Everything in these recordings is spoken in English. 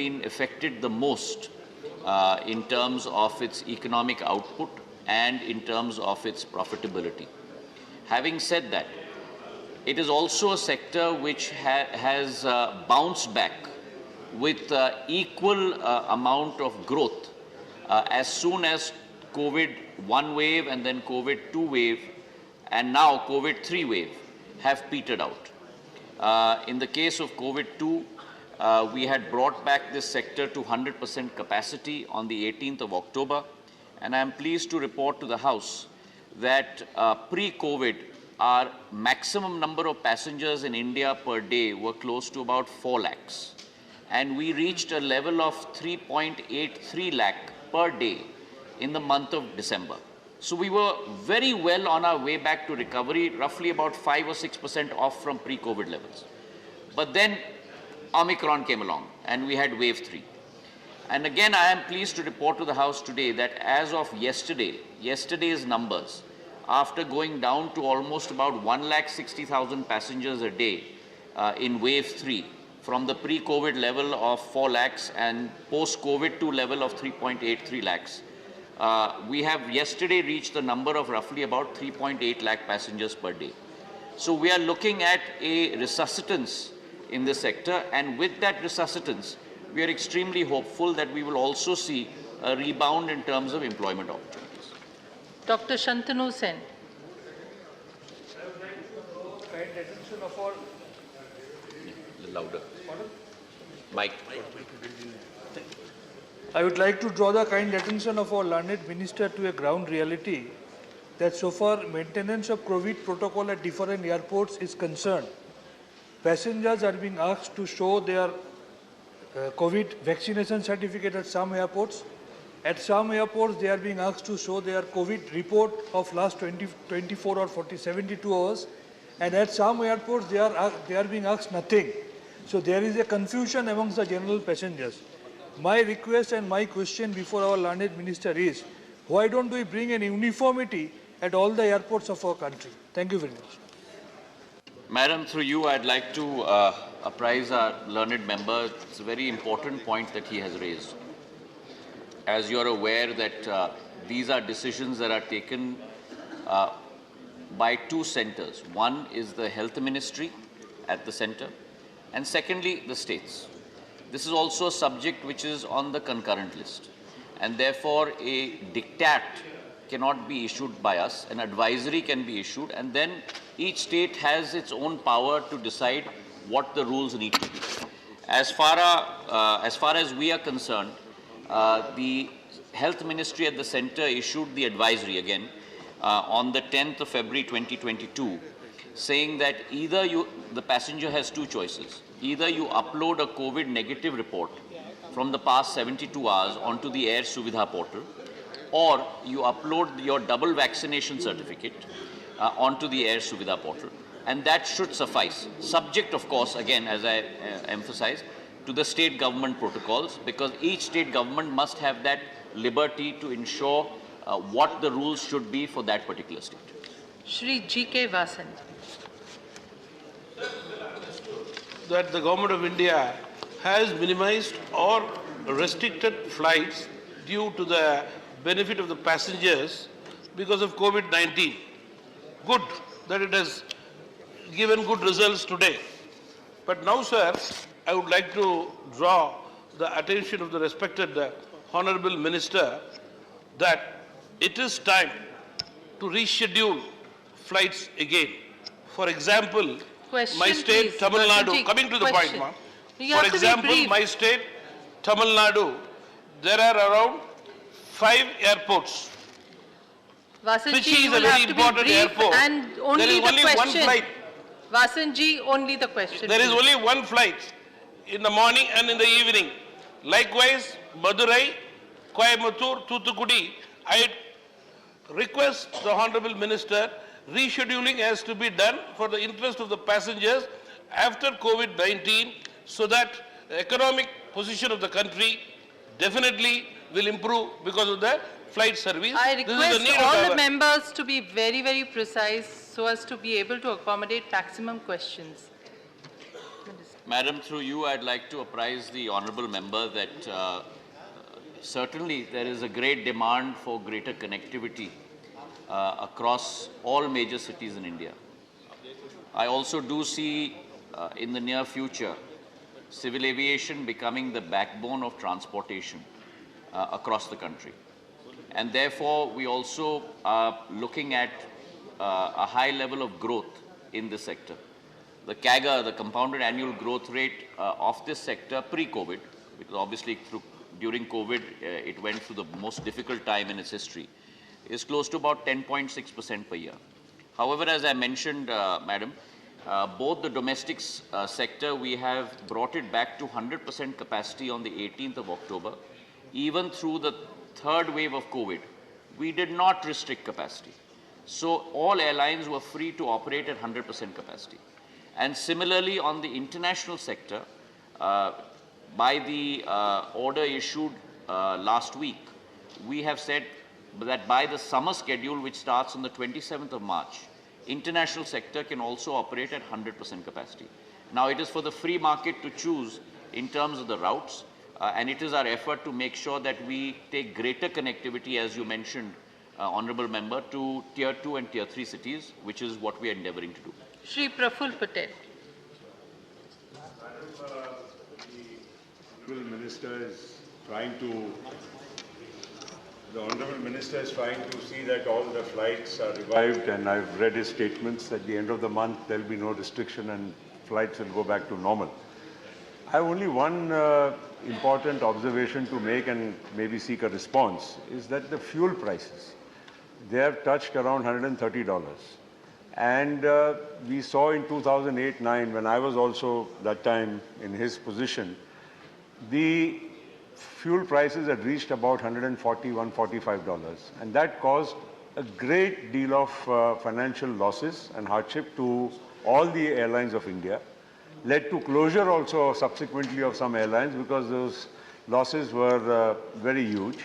been affected the most in terms of its economic output and in terms of its profitability. Having said that, it is also a sector which has bounced back with equal amount of growth as soon as COVID-1 wave and then COVID-2 wave and now COVID-3 wave have petered out. In the case of COVID-2, we had brought back this sector to 100% capacity on the 18th of October, and I am pleased to report to the House that pre-COVID, our maximum number of passengers in India per day were close to about 4 lakhs. And we reached a level of 3.83 lakh per day in the month of December. So we were very well on our way back to recovery, roughly about 5 or 6% off from pre-COVID levels. But then Omicron came along and we had wave 3. And again, I am pleased to report to the House today that as of yesterday's numbers, after going down to almost about 1,60,000 passengers a day in wave 3, from the pre-COVID level of 4 lakhs and post-COVID 2 level of 3.83 lakhs, we have yesterday reached the number of roughly about 3.8 lakh passengers per day. So we are looking at a resuscitance in this sector, and with that resuscitance, we are extremely hopeful that we will also see a rebound in terms of employment opportunities. Dr. Shantanu Sen. Kind attention of all. Louder. Mike. I would like to draw the kind attention of our learned minister to a ground reality that so far maintenance of COVID protocol at different airports is concerned. Passengers are being asked to show their COVID vaccination certificate at some airports. At some airports, they are being asked to show their COVID report of last 24 or 72 hours. And at some airports, they are being asked nothing. So there is a confusion amongst the general passengers. My request and my question before our learned minister is, why don't we bring an uniformity at all the airports of our country? Thank you very much. Madam, through you, I'd like to apprise our learned member. It's a very important point that he has raised. As you're aware that these are decisions that are taken by two centers. One is the Health Ministry at the center, and secondly, the states. This is also a subject which is on the concurrent list, and therefore a diktat cannot be issued by us. An advisory can be issued, and then each state has its own power to decide what the rules need to be. As far as we are concerned, the Health Ministry at the center issued the advisory again on the 10th of February 2022, saying that either the passenger has two choices. Either you upload a COVID negative report from the past 72 hours onto the Air Suvidha portal, or you upload your double vaccination certificate onto the Air Suvidha portal, and that should suffice, subject of course, again as I emphasize, to the state government protocols, because each state government must have that liberty to ensure what the rules should be for that particular state. Shri G.K. Vasan. That the Government of India has minimized or restricted flights due to the benefit of the passengers because of COVID-19. Good that it has given good results today. But now, sir, I would like to draw the attention of the respected Honorable Minister that it is time to reschedule flights again. For example, Question, my state, please. Tamil Nadu, Vasanji, coming to the point, ma'am. You For example, my state, Tamil Nadu, there are around 5 airports. Vasanji, Trichy is you a will very have to be important brief airport. and There only is the only question. one flight. Vasanji, only the question. There is please. only one flight in the morning and in the evening. Likewise, Madurai, Coimbatore, Thoothukudi, I request the Honorable Minister, rescheduling has to be done for the interest of the passengers after COVID-19, so that the economic position of the country definitely will improve because of the flight service. I This is request the need all of the our members to be very, very precise so as to be able to accommodate maximum questions. Madam, through you, I'd like to apprise the honourable member that certainly there is a great demand for greater connectivity across all major cities in India. I also do see in the near future civil aviation becoming the backbone of transportation across the country. And therefore, we also are looking at a high level of growth in this sector. The CAGR, the compounded annual growth rate of this sector pre-COVID, because obviously during COVID it went through the most difficult time in its history, is close to about 10.6% per year. However, as I mentioned, Madam, both the domestic sector, we have brought it back to 100% capacity on the 18th of October. Even through the third wave of COVID, we did not restrict capacity. So all airlines were free to operate at 100% capacity. And similarly, on the international sector, by the order issued last week, we have said that by the summer schedule, which starts on the 27th of March, international sector can also operate at 100% capacity. Now, it is for the free market to choose in terms of the routes, and it is our effort to make sure that we take greater connectivity, as you mentioned, Honourable Member, to Tier 2 and Tier 3 cities, which is what we are endeavouring to do. Shri Praful Patel. The Honourable Minister is trying to see that all the flights are revived, and I've read his statements. At the end of the month, there will be no restriction and flights will go back to normal. I have only one important observation to make and maybe seek a response, is that the fuel prices, they have touched around $130. And we saw in 2008-9, when I was also that time in his position, the fuel prices had reached about $140, $145. And that caused a great deal of financial losses and hardship to all the airlines of India. Led to closure also subsequently of some airlines because those losses were very huge.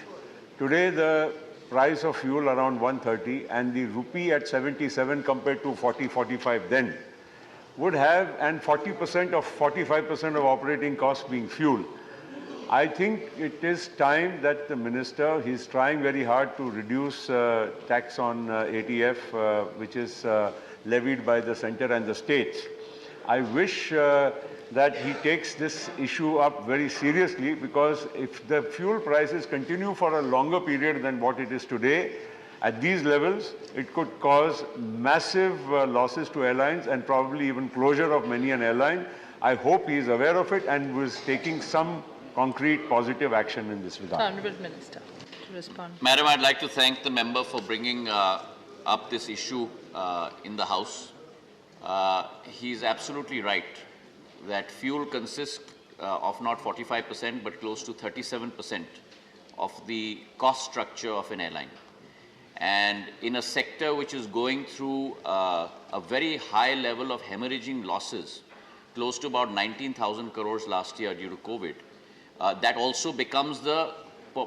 Today, the price of fuel around 130 and the rupee at 77 compared to 40, 45 then would have, and 40% of 45% of operating costs being fuel. I think it is time that the minister, he's trying very hard to reduce tax on ATF, which is levied by the center and the states. I wish that he takes this issue up very seriously, because if the fuel prices continue for a longer period than what it is today, at these levels, it could cause massive losses to airlines and probably even closure of many an airline. I hope he is aware of it and was taking some concrete positive action in this regard. Honourable Minister to respond. Madam, I'd like to thank the member for bringing up this issue in the House. He's absolutely right that fuel consists of not 45% but close to 37% of the cost structure of an airline. And in a sector which is going through a very high level of hemorrhaging losses, close to about 19,000 crores last year due to COVID, that also becomes the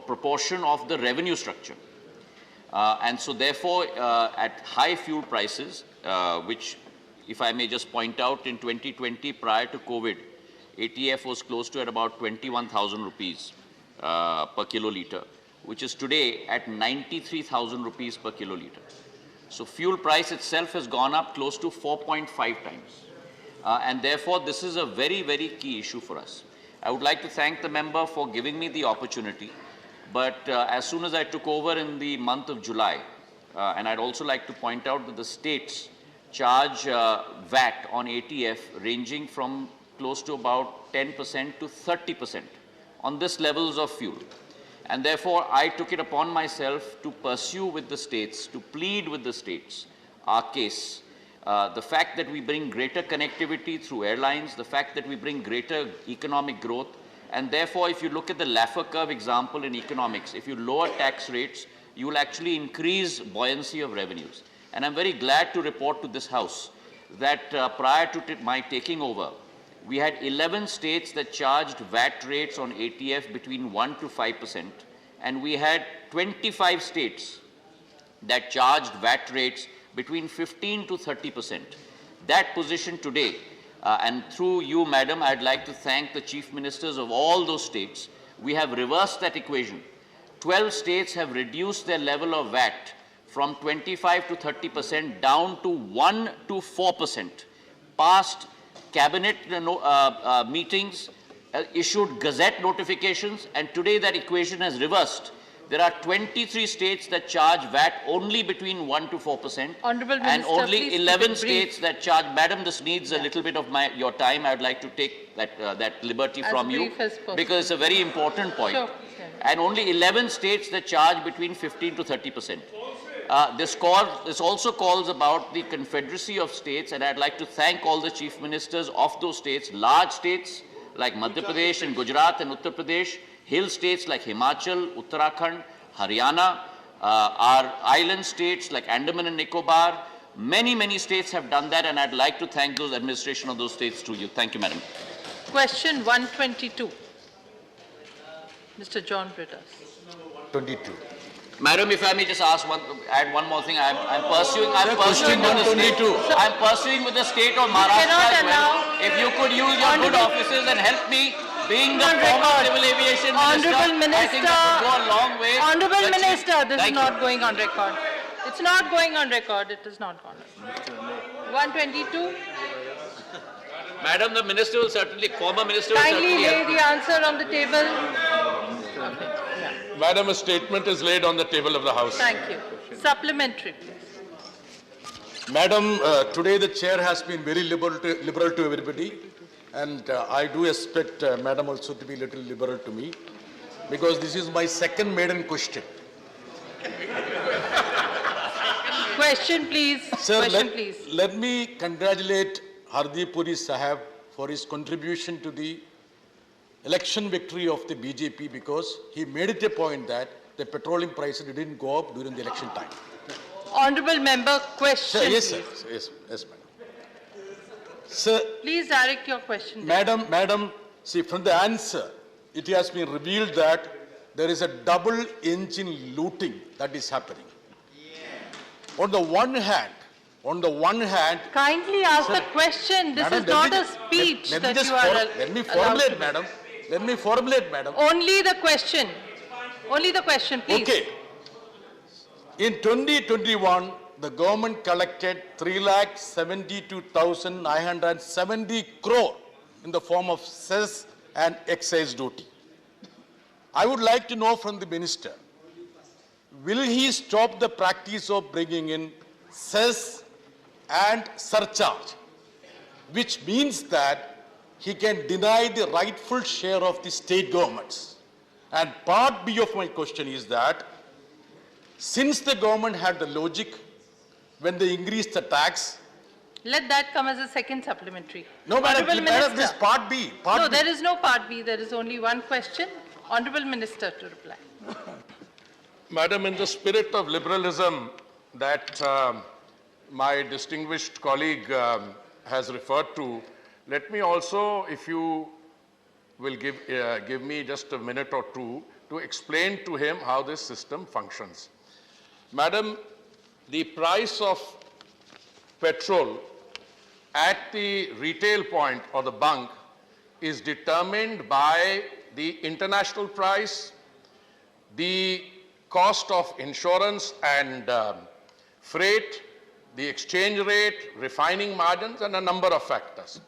proportion of the revenue structure. And so therefore, at high fuel prices, which, if I may just point out, in 2020, prior to COVID, ATF was close to at about 21,000 rupees per kiloliter, which is today at 93,000 rupees per kiloliter. So fuel price itself has gone up close to 4.5 times. And therefore, this is a very, very key issue for us. I would like to thank the member for giving me the opportunity. But as soon as I took over in the month of July, and I'd also like to point out that the states charge VAT on ATF ranging from close to about 10% to 30% on this levels of fuel. And therefore, I took it upon myself to pursue with the states, to plead with the states, our case. The fact that we bring greater connectivity through airlines, the fact that we bring greater economic growth, and therefore, if you look at the Laffer curve example in economics, if you lower tax rates, you will actually increase buoyancy of revenues. And I'm very glad to report to this House that prior to my taking over, we had 11 states that charged VAT rates on ATF between 1 to 5%, and we had 25 states that charged VAT rates between 15 to 30%. That position today And through you, Madam, I'd like to thank the Chief Ministers of all those states. We have reversed that equation. 12 states have reduced their level of VAT from 25 to 30% down to 1 to 4%. Passed cabinet meetings, issued gazette notifications, and today that equation has reversed. There are 23 states that charge VAT only between 1 to 4%. Honourable and Minister, only please 11 keep it brief. states that charge. Madam, this needs a little bit of your time. I would like to take that liberty As from you brief as possible. because it's a very important point. Sure. And only 11 states that charge between 15 to 30%. This also calls about the confederacy of states, and I'd like to thank all the chief ministers of those states, large states like Madhya Pradesh and Gujarat and Uttar Pradesh, hill states like Himachal, Uttarakhand, Haryana, our island states like Andaman and Nicobar. Many, many states have done that, and I'd like to thank those administration of those states to you. Thank you, Madam. Question 122. Mr. John Brittas. 22. Madam, if I may just add one more thing. I'm pursuing with the state of Maharashtra cannot as well. allow- If you could use your good offices and help me, being the On former record. civil aviation Honourable minister, I think that would go a long way. Honourable The chief- Minister, this is Thank you. not going on record. It's not going on record. It is not gone. 122. Madam, the minister will certainly, former minister will Kindly certainly lay help. the answer on the table. Madam, a statement is laid on the table of the House. Thank you. Supplementary, please. Madam, today the chair has been very liberal to everybody, and I do expect Madam also to be little liberal to me, because this is my second maiden question. Question, please. Sir, Question, please. let me congratulate Hardeep Puri Sahab for his contribution to the election victory of the BJP, because he made it a point that the petroleum prices didn't go up during the election time. Honourable member, question, Sir, yes, sir. please. Yes, madam. Sir, Please direct your question. there. Madam, see, from the answer, it has been revealed that there is a double engine looting that is happening. On the one hand, Kindly ask the question. This Madam, is not a speech let me that just you are let me allowed formulate, to- madam. Let me formulate, madam. Only the question. Only the question, please. Okay. In 2021, the government collected 3,72,970 crore in the form of cess and excise duty. I would like to know from the minister, will he stop the practice of bringing in cess and surcharge, which means that he can deny the rightful share of the state governments? And part B of my question is that, since the government had the logic when they increased the tax. Let that come as a second supplementary. No, madam, Honourable madam, this Minister. part B. No, there is no part B. There is only one question. Honourable Minister to reply. Madam, in the spirit of liberalism that my distinguished colleague has referred to, let me also, if you will give me just a minute or two to explain to him how this system functions. Madam, the price of petrol at the retail point or the bunk is determined by the international price, the cost of insurance and freight, the exchange rate, refining margins, and a number of factors.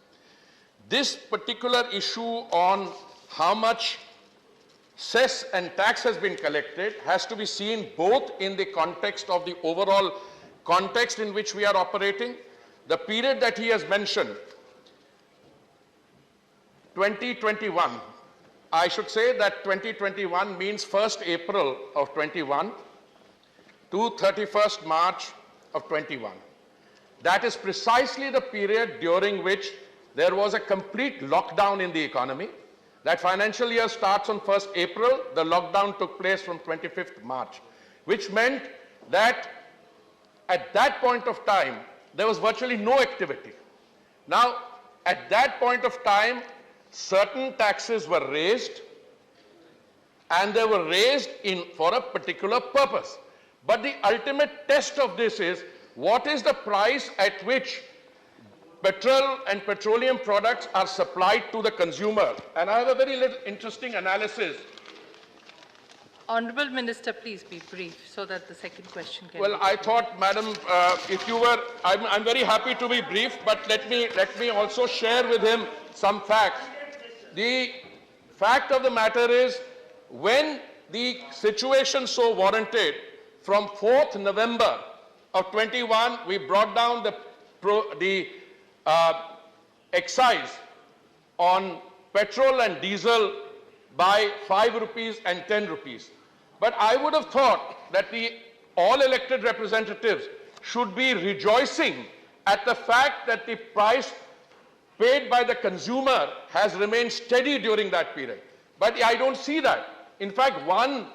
This particular issue on how much cess and tax has been collected has to be seen both in the context of the overall context in which we are operating. The period that he has mentioned, 2021, I should say that 2021 means 1st April of 21 to 31st March of 21. That is precisely the period during which there was a complete lockdown in the economy. That financial year starts on 1st April. The lockdown took place from 25th March, which meant that at that point of time, there was virtually no activity. Now, at that point of time, certain taxes were raised, and they were raised for a particular purpose. But the ultimate test of this is, what is the price at which petrol and petroleum products are supplied to the consumer. And I have a very interesting analysis. Honorable Minister, please be brief so that the second question can Well, be I thought, Madam, if you were, I'm very happy to be brief, but let me also share with him some facts. The fact of the matter is, when the situation so warranted, from 4th November of 21, we brought down the excise on petrol and diesel by 5 rupees and 10 rupees. But I would have thought that the all elected representatives should be rejoicing at the fact that the price paid by the consumer has remained steady during that period. But I don't see that. In fact, one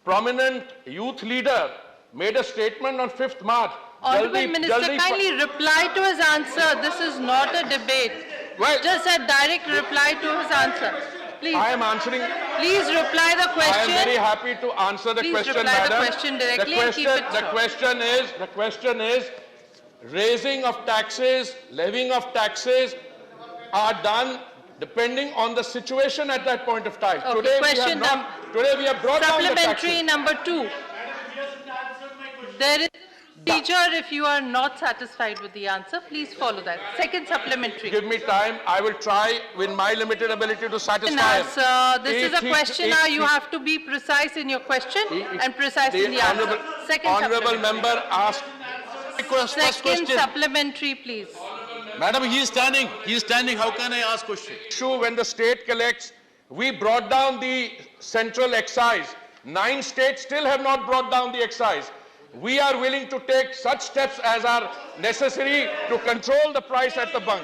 prominent youth leader made a statement on 5th March. Honorable Minister, kindly reply to his answer. This is not a debate. Well, Just a direct reply to his answer. Please. I am answering. Please reply the question. I am very happy to answer the Please question, reply the madam. question directly and keep it The short. question is, raising of taxes, levying of taxes are done depending on the situation at that point of time. Okay, Today question we have brought down the Supplementary taxes. number 2. There is teacher, if you are not satisfied with the answer, please follow that. Second supplementary. Give me time. I will try with my limited ability to satisfy him. This is a question now. You have to be precise in your question and precise in the answer. Second Honorable supplementary. member asked. Second supplementary, please. Madam, he is standing. He is standing. How can I ask question? Issue when the state collects, we brought down the central excise. 9 states still have not brought down the excise. We are willing to take such steps as are necessary to control the price at the bunk.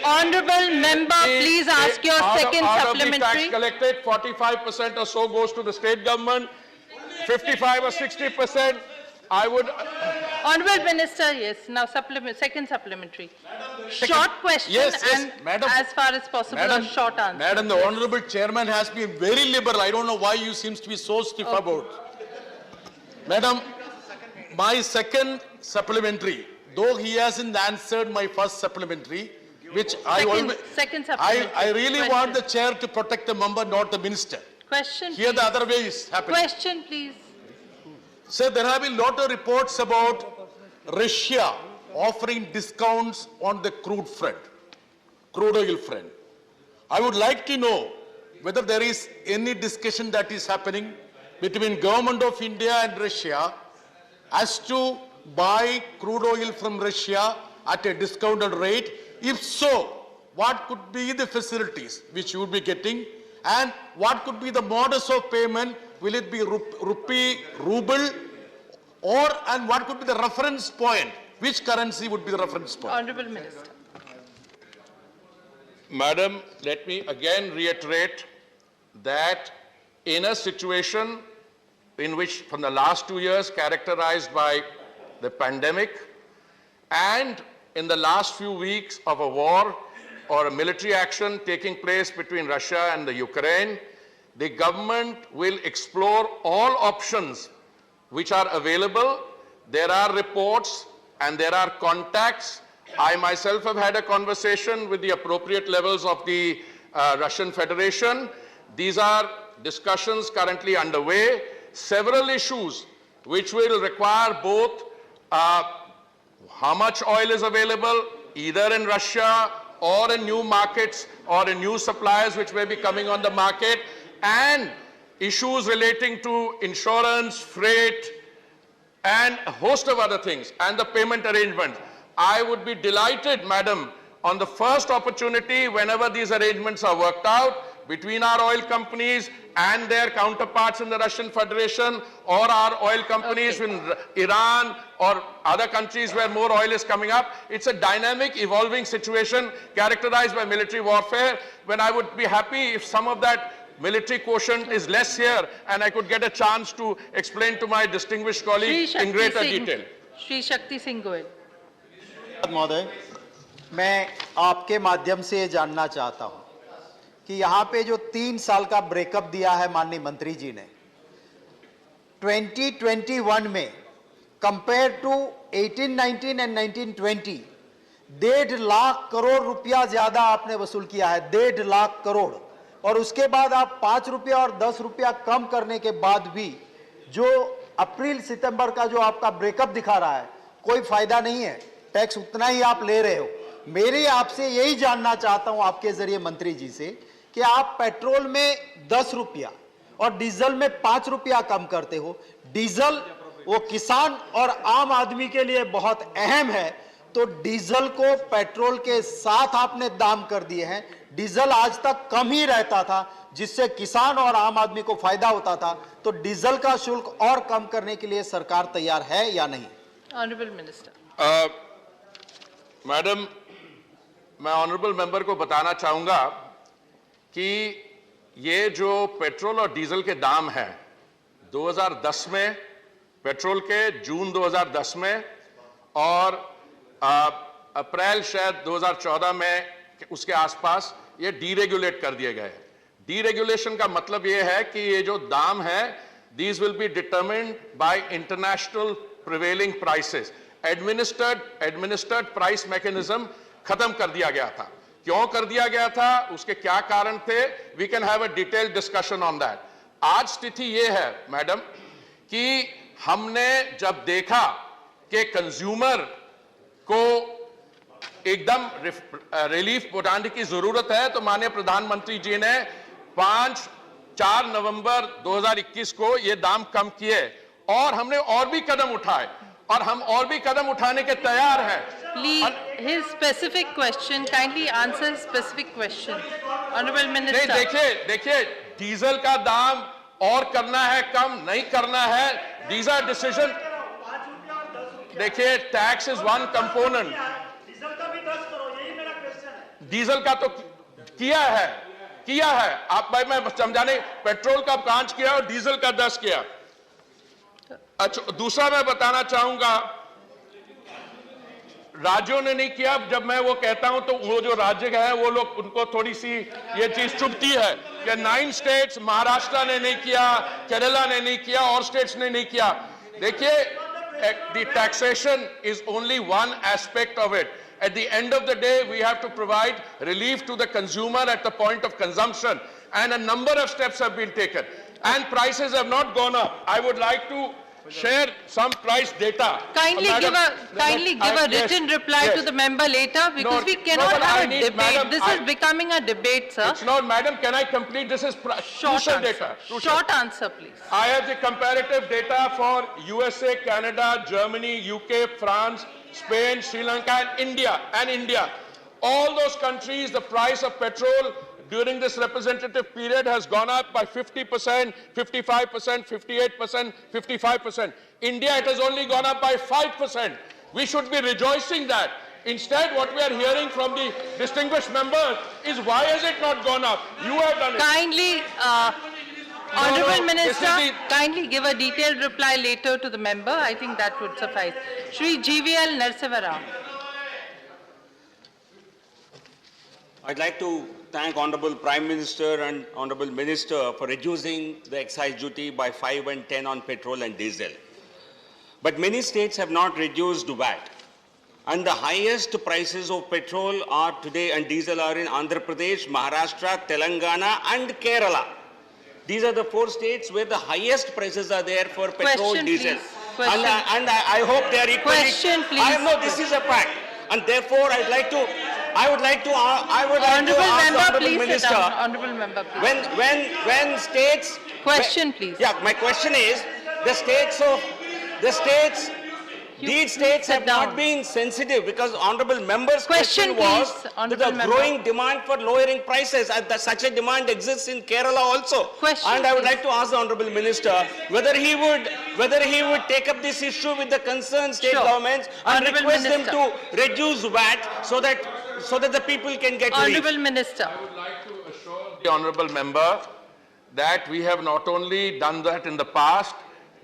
Honorable member, please ask your second Out of the tax supplementary. collected, 45% or so goes to the state government, 55 or 60%. I would. Honorable Minister, yes. Now second supplementary. Short question Yes, and madam. as far as possible a short answer. Madam, the honorable chairman has been very liberal. I don't know why you seems to be so stiff about. Madam, my second supplementary, though he hasn't answered my first supplementary, which Second supplementary. I really Question. want the chair to protect the member, not the minister. Question, Here please. the other way is happening. Question, please. Sir, there have been a lot of reports about Russia offering discounts on the crude oil front. I would like to know whether there is any discussion that is happening between Government of India and Russia as to buy crude oil from Russia at a discounted rate. If so, what could be the facilities which you would be getting, and what could be the modus of payment? Will it be rupee, ruble, and what could be the reference point? Which currency would be the reference point? Honorable Minister. Madam, let me again reiterate that in a situation in which from the last 2 years characterized by the pandemic and in the last few weeks of a war or a military action taking place between Russia and the Ukraine, the government will explore all options which are available. There are reports and there are contacts. I myself have had a conversation with the appropriate levels of the Russian Federation. These are discussions currently underway. Several issues which will require both how much oil is available either in Russia or in new markets or in new suppliers which may be coming on the market, and issues relating to insurance, freight, and a host of other things, and the payment arrangements. I would be delighted, Madam, on the first opportunity, whenever these arrangements are worked out between our oil companies and their counterparts in the Russian Federation, or our oil companies in Iran or other countries where more oil is coming up. It's a dynamic, evolving situation characterized by military warfare, when I would be happy if some of that military quotient is less here and I could get a chance to explain to my distinguished colleague in greater detail. Shri Shakti Singh Goel. महोदय, मैं आपके माध्यम से ये जानना चाहता हूं कि यहाँ पे जो 3 साल का ब्रेकअप दिया है माननीय मंत्री जी ने, 2021 में compare to 1819 and 1920 1.5 lakh crore रुपया ज्यादा आपने वसूल किया है, 1.5 लाख करोड़। और उसके बाद आप 5 रुपया और 10 रुपया कम करने के बाद भी जो अप्रैल सितंबर का जो आपका ब्रेकअप दिखा रहा है, कोई फायदा नहीं है, टैक्स उतना ही आप ले रहे हो। मेरी आपसे यही जानना चाहता हूं आपके जरिए मंत्री जी से कि आप पेट्रोल में 10 रुपया और डीजल में 5 रुपया कम करते हो। डीजल वो किसान और आम आदमी के लिए बहुत अहम है, तो डीजल को पेट्रोल के साथ आपने दाम कर दिए हैं। डीजल आज तक कम ही रहता था, जिससे किसान और आम आदमी को फायदा होता था। तो डीजल का शुल्क और कम करने के लिए सरकार तैयार है या नहीं? Honorable Minister. मैडम, मैं ऑनरेबल मेंबर को बताना चाहूंगा कि ये जो पेट्रोल और डीजल के दाम हैं 2010 में, पेट्रोल के जून 2010 में और अप्रैल शायद 2014 में उसके आसपास ये डीरेगुलेट कर दिए गए। डीरेगुलेशन का मतलब ये है कि ये जो दाम है these will be determined bye international prevailing prices. Administered price mechanism खत्म कर दिया गया था। क्यों कर दिया गया था, उसके क्या कारण थे, we can have a detailed discussion on that. आज स्थिति ये है मैडम कि हमने जब देखा कि कंज्यूमर को एकदम रिलीफ पहुंचाने की जरूरत है, तो माननीय प्रधानमंत्री जी ने 4 नवंबर 2021 को ये दाम कम किए और हमने और भी कदम उठाए और हम और भी कदम उठाने के तैयार हैं। Please, his specific question, kindly answer specific question. Honorable Minister. नहीं, देखिए डीजल का दाम और करना है, कम नहीं करना है, these are decision। देखिए tax is one component. Diesel का भी 10 करो, यही मेरा क्वेश्चन है। डीजल का तो किया है आप भाई, मैं समझाने, पेट्रोल का 5 किया और डीजल का 10 किया। अच्छा, दूसरा मैं बताना चाहूंगा, राज्यों ने नहीं किया। जब मैं वो कहता हूं तो वो जो राज्य है वो लोग, उनको थोड़ी सी ये चीज चुभती है कि 9 स्टेट्स, महाराष्ट्र ने नहीं किया, केरला ने नहीं किया और स्टेट्स ने नहीं किया। देखिए, the taxation is only one aspect of it. At the end of the day, we have to provide relief to the consumer at the point of consumption, and a number of steps have been taken, and prices have not gone up. I would like to share some price data. Kindly give a written reply to the member later, because we cannot have a debate. This is becoming a debate, sir. It's not, madam. Can I complete? This is crucial data. Short answer, please. I have the comparative data for USA, Canada, Germany, UK, France, Spain, Sri Lanka, and India. All those countries, the price of petrol during this representative period has gone up by 50%, 55%, 58%, 55%. India, it has only gone up by 5%. We should be rejoicing that. Instead, what we are hearing from the distinguished members is, why has it not gone up? You have done it. Kindly, Honorable Minister, kindly give a detailed reply later to the member. I think that would suffice. Shri GVL Narsivara. I'd like to thank Honorable Prime Minister and Honorable Minister for reducing the excise duty by 5 and 10 on petrol and diesel. But many states have not reduced VAT. And the highest prices of petrol are today and diesel are in Andhra Pradesh, Maharashtra, Telangana and Kerala. These are the 4 states where the highest prices are there for petrol, diesel. Question. And I hope they are equally. Question, please. No, this is a fact. And therefore, I would like to Honorable ask member, Honorable please Minister, sit down. Honorable member, please. when states. Question, please. Yeah, my question is, these states have not been sensitive, because Honorable Member's question was that the growing demand for lowering prices, and such a demand exists in Kerala also. Question, and I would please. like to ask the Honorable Minister whether he would take up this issue with the concerned state governments and Honorable request Minister. them to reduce VAT so that the people can get relief. Honorable Minister. I would like to assure the honorable member that we have not only done that in the past,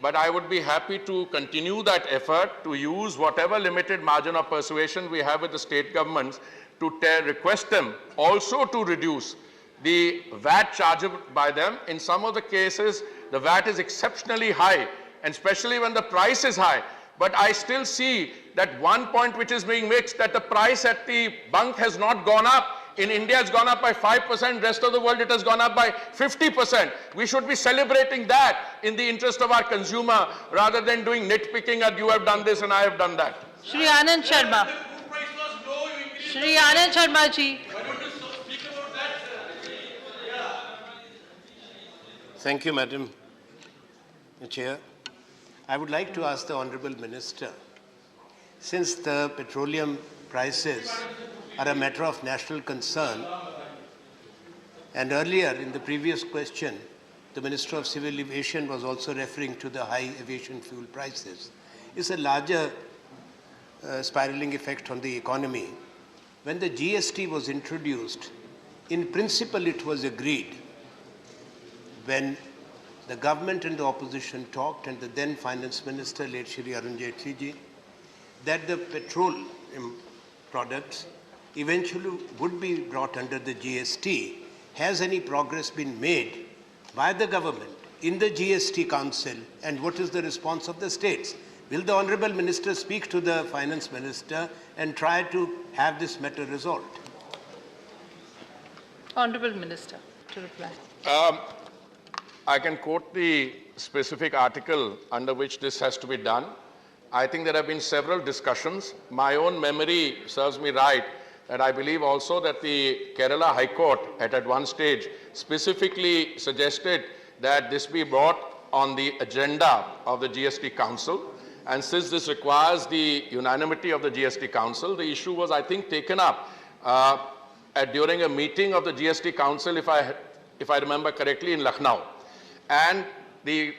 but I would be happy to continue that effort to use whatever limited margin of persuasion we have with the state governments to request them also to reduce the VAT chargeable by them. In some of the cases, the VAT is exceptionally high, and especially when the price is high. But I still see that one point which is being mixed, that the price at the bunk has not gone up. In India, it's gone up by 5%. Rest of the world, it has gone up by 50%. We should be celebrating that in the interest of our consumer, rather than doing nitpicking that you have done this and I have done that. Shri Anand Sharma. Shri Anand Sharma ji. Thank you, Madam Chair. I would like to ask the Honourable Minister, since the petroleum prices are a matter of national concern, and earlier in the previous question, the Minister of Civil Aviation was also referring to the high aviation fuel prices. It's a larger spiraling effect on the economy. When the GST was introduced, in principle it was agreed, when the government and the opposition talked, and the then Finance Minister, late Shri Arun Jaitley ji, that the petrol products eventually would be brought under the GST. Has any progress been made by the government in the GST Council, and what is the response of the states? Will the Honourable Minister speak to the Finance Minister and try to have this matter resolved? Honourable Minister to reply. I can quote the specific article under which this has to be done. I think there have been several discussions. My own memory serves me right, and I believe also that the Kerala High Court at one stage specifically suggested that this be brought on the agenda of the GST Council. And since this requires the unanimity of the GST Council, the issue was, I think, taken up during a meeting of the GST Council, if I remember correctly, in Lucknow. And the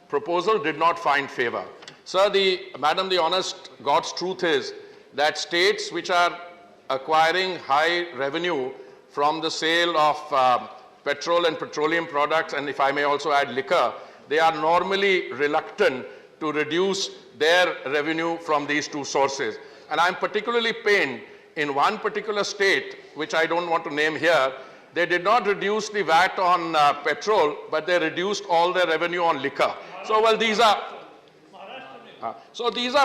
proposal did not find favor. Sir, Madam, the honest God's truth is that states which are acquiring high revenue from the sale of petrol and petroleum products, and if I may also add liquor, they are normally reluctant to reduce their revenue from these two sources. And I'm particularly pained in one particular state, which I don't want to name here. They did not reduce the VAT on petrol, but they reduced all their revenue on liquor. So, well, these are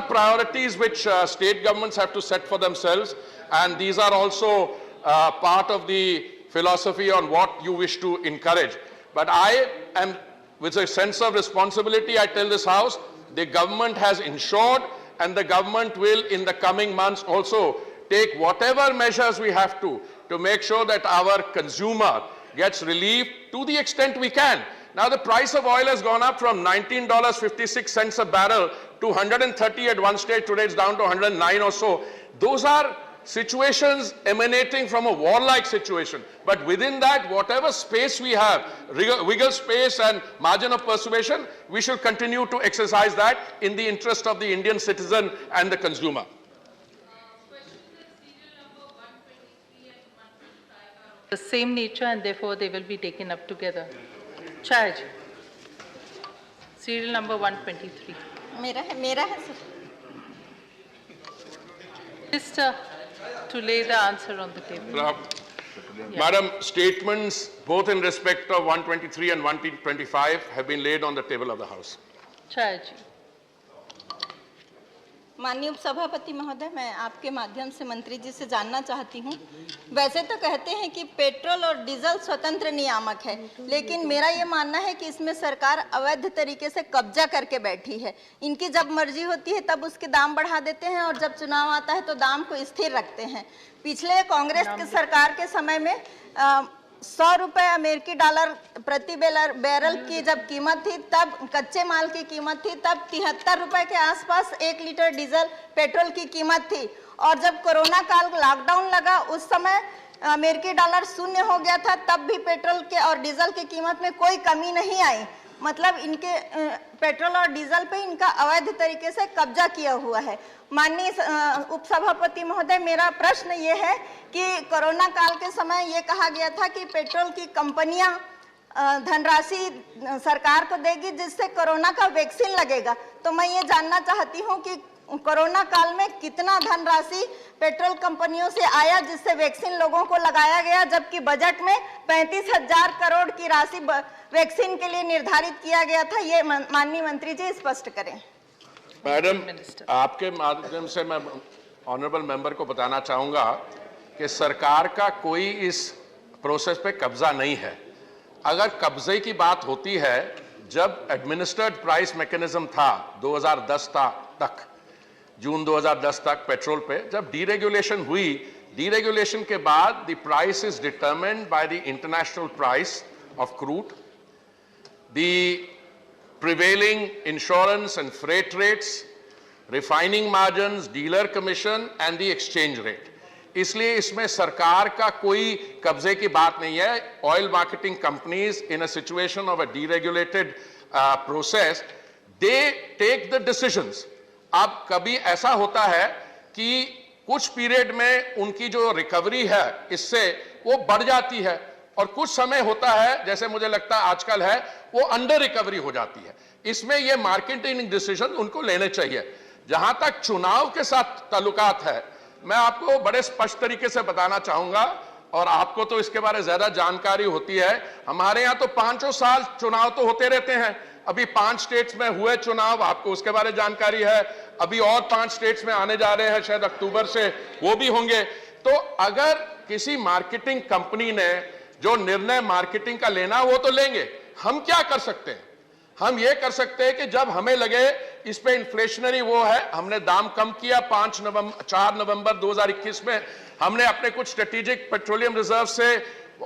priorities which state governments have to set for themselves, and these are also part of the philosophy on what you wish to encourage. But I am, with a sense of responsibility, I tell this House, the government has ensured, and the government will in the coming months also take whatever measures we have to make sure that our consumer gets relief to the extent we can. Now, the price of oil has gone up from $19.56 a barrel to 130 at one stage. Today it's down to 109 or so. Those are situations emanating from a warlike situation. But within that, whatever space we have, wiggle space and margin of persuasion, we should continue to exercise that in the interest of the Indian citizen and the consumer. The same nature, and therefore they will be taken up together. Charge. Serial number 123. मेरा है sir. Minister to lay the answer on the table. Madam, statements both in respect of 123 and 125 have been laid on the table of the House. Charge. माननीय उपसभापति महोदय, मैं आपके माध्यम से मंत्री जी से जानना चाहती हूँ. वैसे तो कहते हैं कि पेट्रोल और डीजल स्वतंत्र नियामक है, लेकिन मेरा ये मानना है कि इसमें सरकार अवैध तरीके से कब्जा करके बैठी है. इनकी जब मर्जी होती है तब उसके दाम बढ़ा देते हैं, और जब चुनाव आता है तो दाम को स्थिर रखते हैं. पिछले कांग्रेस की सरकार के समय में 100 रुपए अमेरिकी डॉलर प्रति बैरल की जब कीमत थी, तब कच्चे माल की कीमत थी, तब 73 रुपए के आसपास 1 लीटर डीजल पेट्रोल की कीमत थी. और जब कोरोना काल लॉकडाउन लगा, उस समय अमेरिकी डॉलर शून्य हो गया था, तब भी पेट्रोल के और डीजल की कीमत में कोई कमी नहीं आई. मतलब इनके पेट्रोल और डीजल पे इनका अवैध तरीके से कब्जा किया हुआ है. माननीय उपसभापति महोदय, मेरा प्रश्न ये है कि कोरोना काल के समय ये कहा गया था कि पेट्रोल की कंपनियां धनराशि सरकार को देगी जिससे कोरोना का वैक्सीन लगेगा. तो मैं ये जानना चाहती हूँ कि कोरोना काल में कितना धनराशि पेट्रोल कंपनियों से आया जिससे वैक्सीन लोगों को लगाया गया, जबकि बजट में 35,000 करोड़ की राशि वैक्सीन के लिए निर्धारित किया गया था. ये माननीय मंत्री जी स्पष्ट करें. Madam, Minister. आपके माध्यम से मैं ऑनरेबल मेंबर को बताना चाहूंगा कि सरकार का कोई इस प्रोसेस पे कब्जा नहीं है। अगर कब्जे की बात होती है, जब एडमिनिस्ट्रेड प्राइस मैकेनिज्म था 2010 तक, जून 2010 तक पेट्रोल पे, जब डीरेगुलेशन हुई, डीरेगुलेशन के बाद the price is determined by the international price of crude, the prevailing insurance and freight rates, refining margins, dealer commission and the exchange rate. इसलिए इसमें सरकार का कोई कब्जे की बात नहीं है. Oil marketing companies in a situation of a deregulated process, they take the decisions. अब कभी ऐसा होता है कि कुछ पीरियड में उनकी जो रिकवरी है इससे वो बढ़ जाती है, और कुछ समय होता है, जैसे मुझे लगता है आजकल है, वो अंडर रिकवरी हो जाती है. इसमें ये मार्केटिंग डिसीजन उनको लेने चाहिए. जहां तक चुनाव के साथ ताल्लुकात है, मैं आपको बड़े स्पष्ट तरीके से बताना चाहूंगा, और आपको तो इसके बारे में ज्यादा जानकारी होती है. हमारे यहां तो 5 साल चुनाव तो होते रहते हैं. अभी 5 स्टेट्स में हुए चुनाव, आपको उसके बारे में जानकारी है. अभी और 5 स्टेट्स में आने जा रहे हैं, शायद अक्टूबर से वो भी होंगे. तो अगर किसी मार्केटिंग कंपनी ने जो निर्णय मार्केटिंग का लेना, वो तो लेंगे. हम क्या कर सकते हैं? हम ये कर सकते हैं कि जब हमें लगे इस पे इन्फ्लेशनरी वो है, हमने दाम कम किया. 4 नवंबर 2021 में हमने अपने कुछ स्ट्रेटेजिक पेट्रोलियम रिजर्व से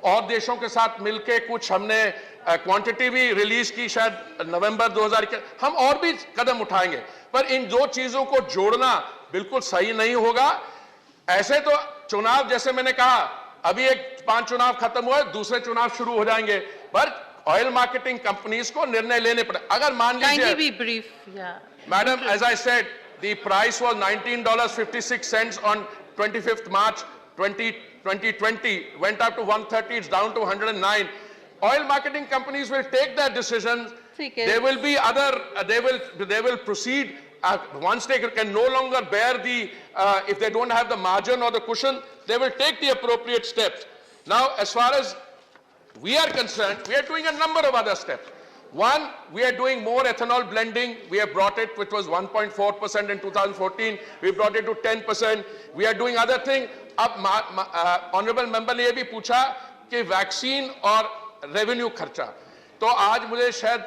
और देशों के साथ मिलके कुछ हमने क्वांटिटी भी रिलीज की, शायद नवंबर 2021. हम और भी कदम उठाएंगे, पर इन दो चीजों को जोड़ना बिल्कुल सही नहीं होगा. ऐसे तो चुनाव, जैसे मैंने कहा, अभी 5 चुनाव खत्म हुए, दूसरे चुनाव शुरू हो जाएंगे, पर ऑयल मार्केटिंग कंपनीज को निर्णय लेने पड़े. अगर मान लीजिए, madam, as I said, the price was $19.56 on 25th March 2020, went up to 130, it's down to 109. Oil marketing companies will take their decisions. There will be other, they will proceed. Once they can no longer bear the, if they don't have the margin or the cushion, they will take the appropriate steps. Now, as far as we are concerned, we are doing a number of other steps. One, we are doing more ethanol blending. We have brought it, which was 1.4% in 2014. We brought it to 10%. We are doing other things. अब honourable member ने ये भी पूछा कि vaccine और revenue खर्चा. तो आज मुझे शायद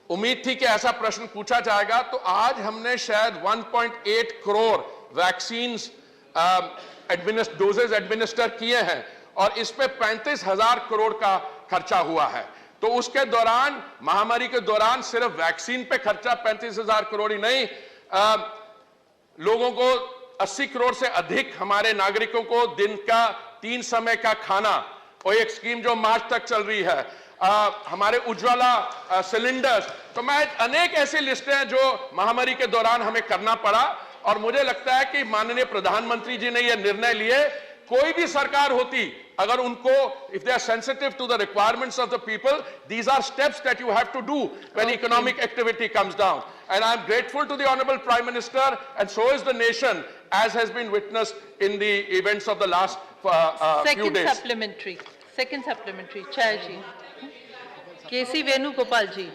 उम्मीद थी कि ऐसा प्रश्न पूछा जाएगा. तो आज हमने शायद 1.8 करोड़ वैक्सीन डोजेज एडमिनिस्टर किए हैं, और इस पे 35,000 करोड़ का खर्चा हुआ है. तो उसके दौरान, महामारी के दौरान, सिर्फ वैक्सीन पे खर्चा 35,000 करोड़ ही नहीं, लोगों को 80 करोड़ से अधिक हमारे नागरिकों को दिन का 3 समय का खाना, और एक स्कीम जो मार्च तक चल रही है, हमारे उज्ज्वला सिलेंडर्स. तो मैं अनेक ऐसी लिस्टें हैं जो महामारी के दौरान हमें करना पड़ा, और मुझे लगता है कि माननीय प्रधानमंत्री जी ने यह निर्णय लिए. कोई भी सरकार होती, अगर उनको, if they are sensitive to the requirements of the people, these are steps that you have to do when economic activity comes down. And I am grateful to the Honorable Prime Minister, and so is the nation, as has been witnessed in the events of the last few days. Second supplementary, Chair ji. K.C. Venugopal ji.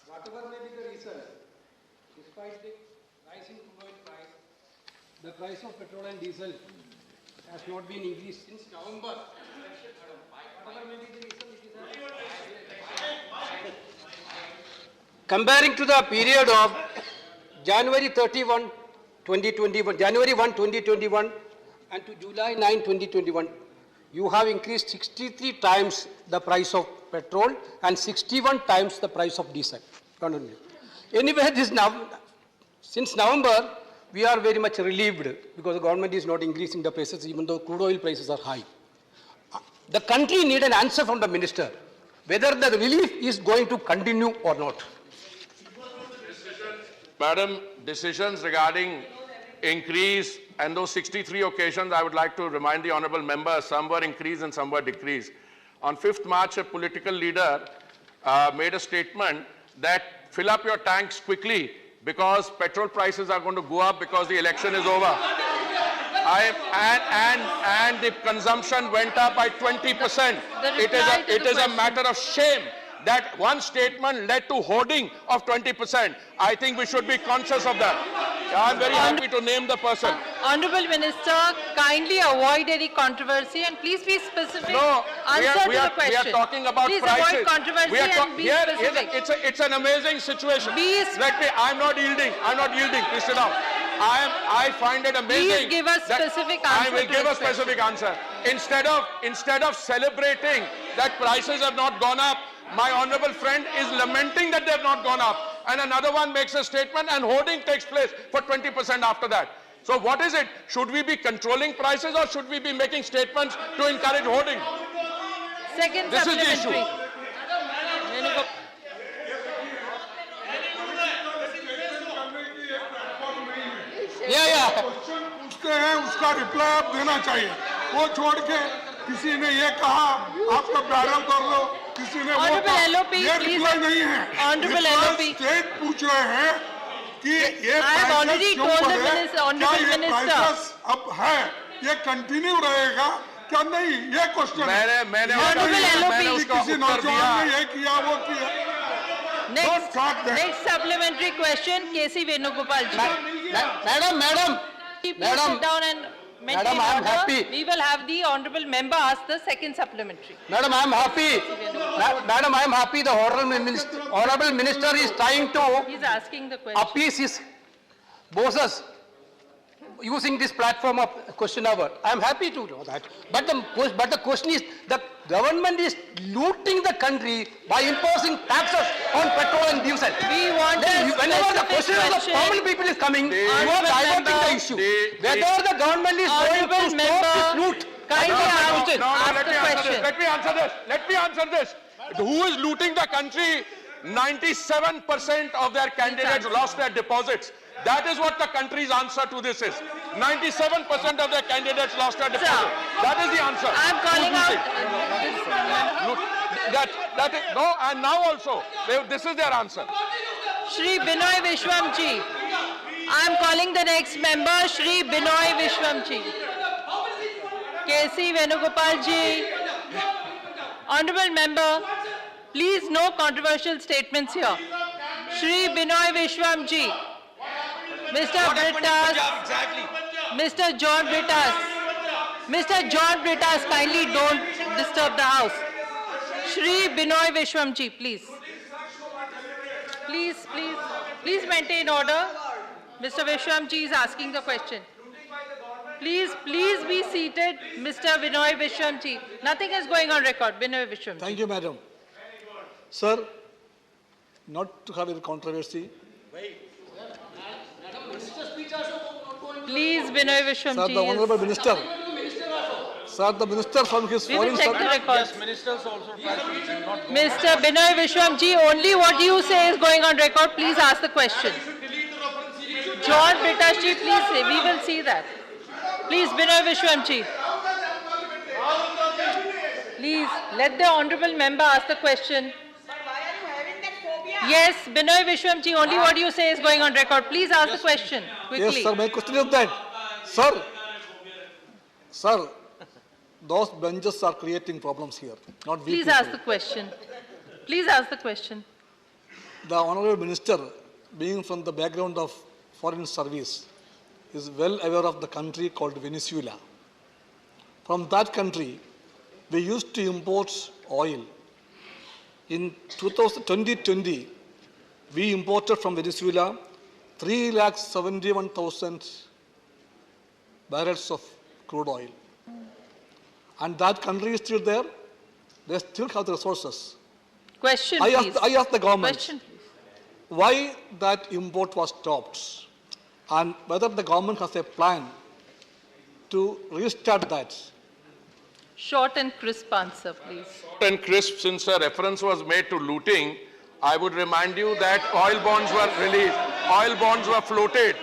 Whatever may be the reason, despite the rising crude oil price, the price of petrol and diesel has not been increased since November. Whatever may be the reason, it is comparing to the period of January 31, 2021, January 1, 2021 and to July 9, 2021, you have increased 63 times the price of petrol and 61 times the price of diesel. Anyway, since November, we are very much relieved because the government is not increasing the prices even though crude oil prices are high. The country needs an answer from the minister whether the relief is going to continue or not. Madam, decisions regarding increase and those 63 occasions, I would like to remind the honorable member, some were increased and some were decreased. On 5th March, a political leader made a statement that fill up your tanks quickly because petrol prices are going to go up because the election is over. And the consumption went up by 20%. It is a matter of shame that one statement led to hoarding of 20%. I think we should be conscious of that. I'm very happy to name the person. Honorable Minister, kindly avoid any controversy and please be specific. No, Answer to the we question. are talking about please prices. Avoid controversy and be specific. It's an amazing situation. I'm not yielding. Please sit down. I find it amazing. Please give a specific answer. I will give a specific answer. Instead of celebrating that prices have not gone up, my honorable friend is lamenting that they have not gone up. And another one makes a statement and hoarding takes place for 20% after that. So what is it? Should we be controlling prices or should we be making statements to encourage hoarding? Second This is the issue. पूछते हैं उसका reply आप देना चाहिए वो छोड़ के किसी ने ये कहा आपका बैरल कर लो किसी ने वो कहा ये रिप्लाई नहीं है स्टेट पूछ रहे हैं कि ये प्राइसेस क्यों बढ़े क्या ये प्राइसेस अब है ये कंटिन्यू रहेगा क्या नहीं ये क्वेश्चन मैंने किसी नौजवान ने ये किया वो किया Next supplementary question, K.C. Venugopal ji. Madam, Please sit down and maintain I am order. happy. We will have the honorable member ask the second supplementary. Madam, I am happy. Madam, I am happy the honorable minister is trying to He is asking the question. appease his bosses using this platform of question hour. I am happy to know that. But the question is, the government is looting the country by imposing taxes on petrol and diesel. We want whenever the question of the common people is coming, you are diverting the issue. Whether the government is going to stop this loot. Let me answer this. Who is looting the country? 97% of their candidates lost their deposits. That is what the country's answer to this is. 97% of their candidates lost their deposits. That is the answer. I am calling out. No, and now also, this is their answer. Shri Binoy Vishwamji. I am calling the next member, Shri Binoy Vishwamji. K.C. Venugopal ji. Honorable member, please no controversial statements here. Shri Binoy Vishwamji. Mr. Britas, Mr. John Britas, Mr. John Britas, kindly don't disturb the house. Shri Binoy Vishwamji, please. Please maintain order. Mr. Vishwamji is asking the question. Please be seated, Mr. Binoy Vishwamji. Nothing is going on record. Binoy Vishwamji. Thank you, madam. Sir, not to have a controversy. Please, Binoy Vishwamji. Sir, the honorable minister. Sir, the minister from his We will foreign check the service. records. Mr. Binoy Vishwamji, only what you say is going on record. Please ask the question. John Britashi, please say. We will see that. Please, Binoy Vishwamji. Please, let the honorable member ask the question. Yes, Binoy Vishwamji, only what you say is going on record. Please ask the question quickly. Yes, sir, my question is that, sir, those benches are creating problems here, not we Please people. ask the question. Please ask the question. The honorable minister, being from the background of foreign service, is well aware of the country called Venezuela. From that country, we used to import oil. In 2020, we imported from Venezuela 371,000 barrels of crude oil. And that country is still there. They still have the resources. Question, please. I asked the government Question, please. why that import was stopped and whether the government has a plan to restart that. Short and crisp answer, please. And crisp, since a reference was made to looting, I would remind you that oil bonds were released, oil bonds were floated.